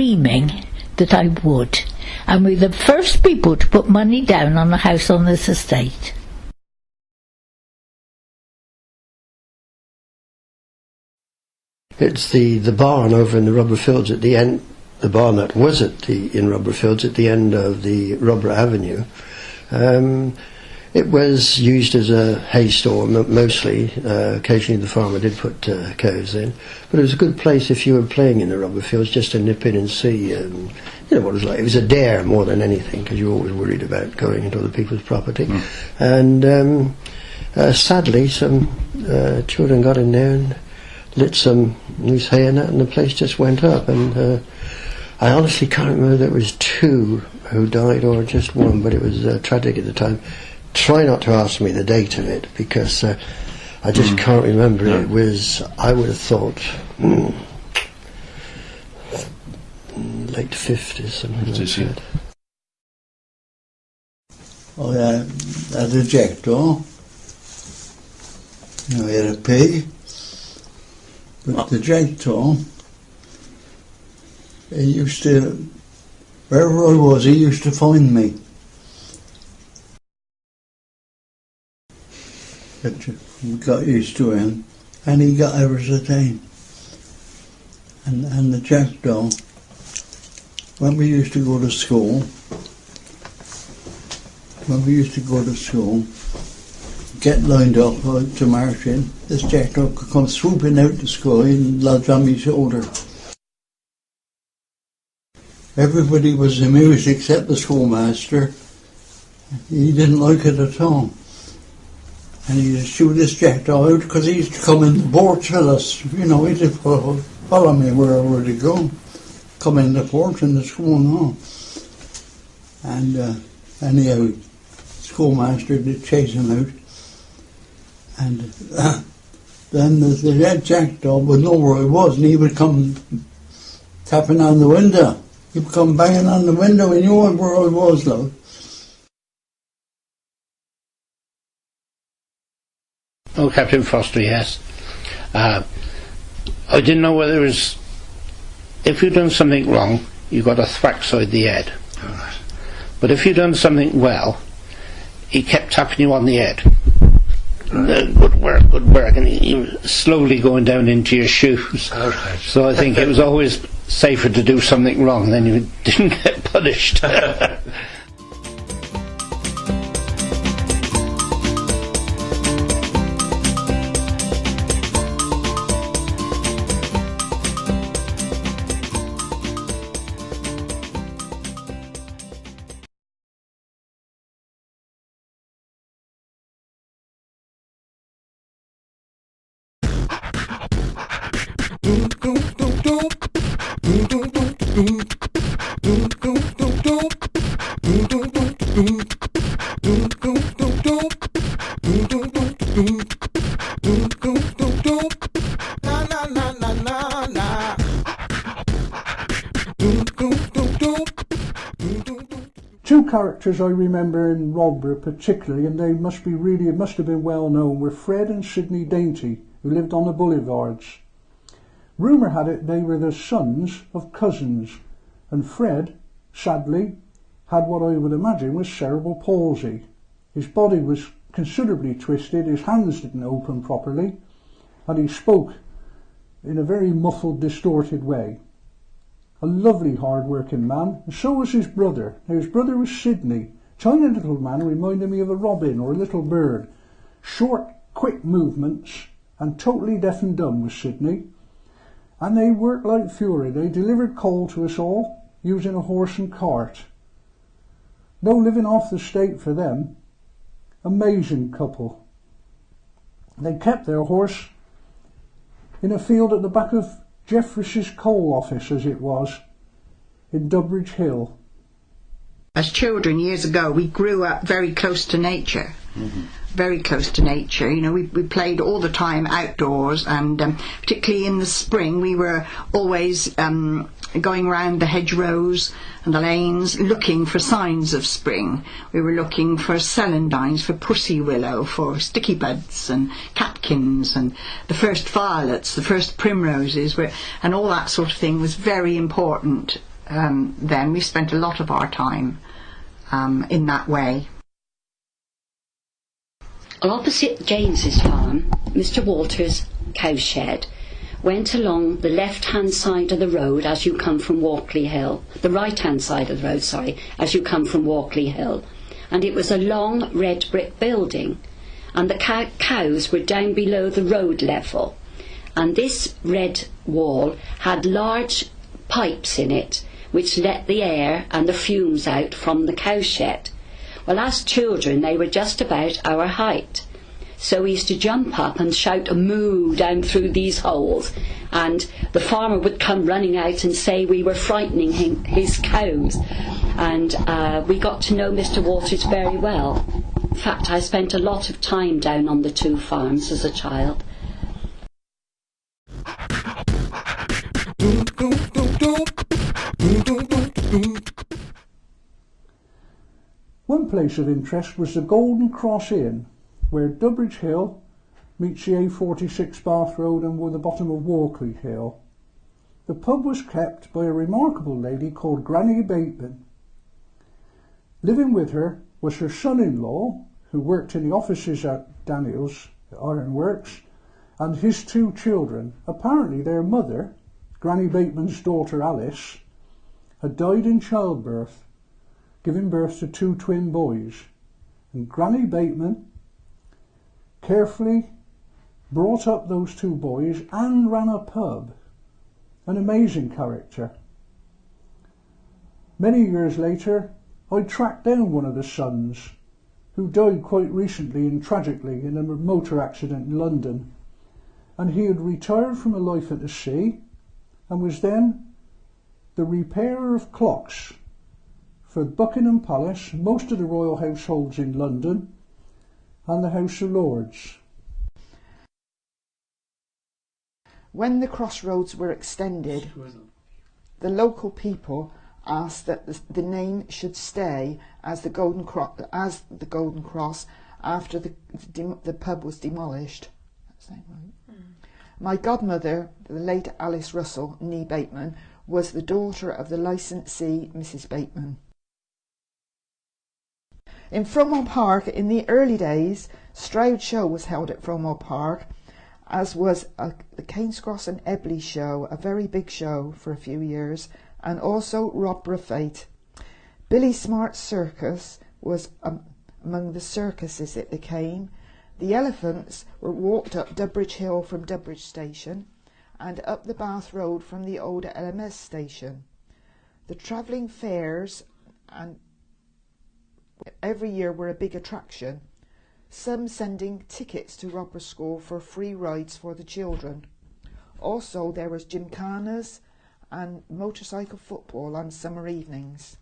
dreaming that I would, and we're the first people to put money down on a house on this estate. It's the barn over in the rubber fields at the end, the barn that was in rubber fields at the end of the Rodborough Avenue. It was used as a hay store mostly. Occasionally the farmer did put cows in, but it was a good place if you were playing in the rubber fields, just to nip in and see. You know what it was like. It was a dare more than anything, because you were always worried about going into other people's property. And sadly, some children got in there and lit some loose hay and that, and the place just went up. And I honestly can't remember whether it was 2 who died or just 1, but it was tragic at the time. Try not to ask me the date of it, because I just can't remember. No. It was, I would have thought, late 50s, something like that. Oh, yeah, had a jackdaw. You know, he had a pig. But the jackdaw, he used to, wherever I was, he used to find me. But we got used to him, and he got hours a day. And the jackdaw, when we used to go to school, get lined up to march in, this jackdaw could come swooping out the sky and lodge on my shoulder. Everybody was amused except the schoolmaster. He didn't like it at all. And he just shoot this jackdaw out because he used to come in the porch with us. You know, he'd follow me wherever to go. Come in the porch and the school and all. And anyhow, schoolmaster did chase him out. And then the jackdaw would know where I was, and he would come tapping on the window. He would come banging on the window, and he knew where I was, love. Oh, Captain Foster, yes. I didn't know whether it was, if you'd done something wrong, you got a thwack side the head. Right. But if you'd done something well, he kept tapping you on the head. Right. Good work, and you were slowly going down into your shoes. All right. So I think it was always safer to do something wrong than you didn't get punished. Two characters I remember in Rodborough particularly, and it must have been well known, were Fred and Sidney Dainty, who lived on the boulevards. Rumour had it they were the sons of cousins, and Fred, sadly, had what I would imagine was cerebral palsy. His body was considerably twisted, his hands didn't open properly, and he spoke in a very muffled, distorted way. A lovely, hard-working man, and so was his brother. Now, his brother was Sidney, tiny little man who reminded me of a robin or a little bird. Short, quick movements, and totally deaf and dumb was Sidney. And they worked like fury. They delivered coal to us all, using a horse and cart. No living off the state for them. Amazing couple. They kept their horse in a field at the back of Jeffress's coal office, as it was, in Dubridge Hill. As children years ago, we grew up very close to nature. Very close to nature. You know, we played all the time outdoors, and particularly in the spring we were always going round the hedgerows and the lanes looking for signs of spring. We were looking for celandines, for pussy willow, for sticky buds and catkins and the first violets, the first primroses, and all that sort of thing was very important then. We spent a lot of our time in that way. Opposite James's farm, Mr. Walter's cowshed went along the left-hand side of the road as you come from Walkley Hill, the right-hand side of the road, sorry, as you come from Walkley Hill. And it was a long red brick building, and the cows were down below the road level. And this red wall had large pipes in it, which let the air and the fumes out from the cowshed. Well, as children, they were just about our height. So we used to jump up and shout a moo down through these holes, and the farmer would come running out and say we were frightening his cows. And we got to know Mr. Walters very well. In fact, I spent a lot of time down on the two farms as a child. One place of interest was the Golden Cross Inn, where Durbridge Hill meets the A46 Bath Road and with the bottom of Walkley Hill. The pub was kept by a remarkable lady called Granny Bateman. Living with her was her son-in-law, who worked in the offices at Daniel's Ironworks, and his two children. Apparently their mother, Granny Bateman's daughter Alice, had died in childbirth, giving birth to two twin boys. And Granny Bateman carefully brought up those two boys and ran a pub. An amazing character. Many years later, I tracked down one of the sons, who died quite recently and tragically in a motor accident in London. And he had retired from a life at the sea and was then the repairer of clocks for Buckingham Palace, most of the royal households in London, and the House of Lords. When the crossroads were extended, the local people asked that the name should stay as the Golden Cross after the pub was demolished. That's right. My godmother, the late Alice Russell, née Bateman, was the daughter of the licensee Mrs. Bateman. In Fromall Park, in the early days, Stroud Show was held at Fromall Park, as was the Keynes Cross and Ebley Show, a very big show for a few years, and also Rodborough Fete. Billy Smart's circus was among the circuses it became. The elephants were walked up Durbridge Hill from Durbridge Station and up the Bath Road from the old LMS station. The travelling fairs and every year were a big attraction, some sending tickets to Rodborough School for free rides for the children. Also there was gymkhanas and motorcycle football on summer evenings.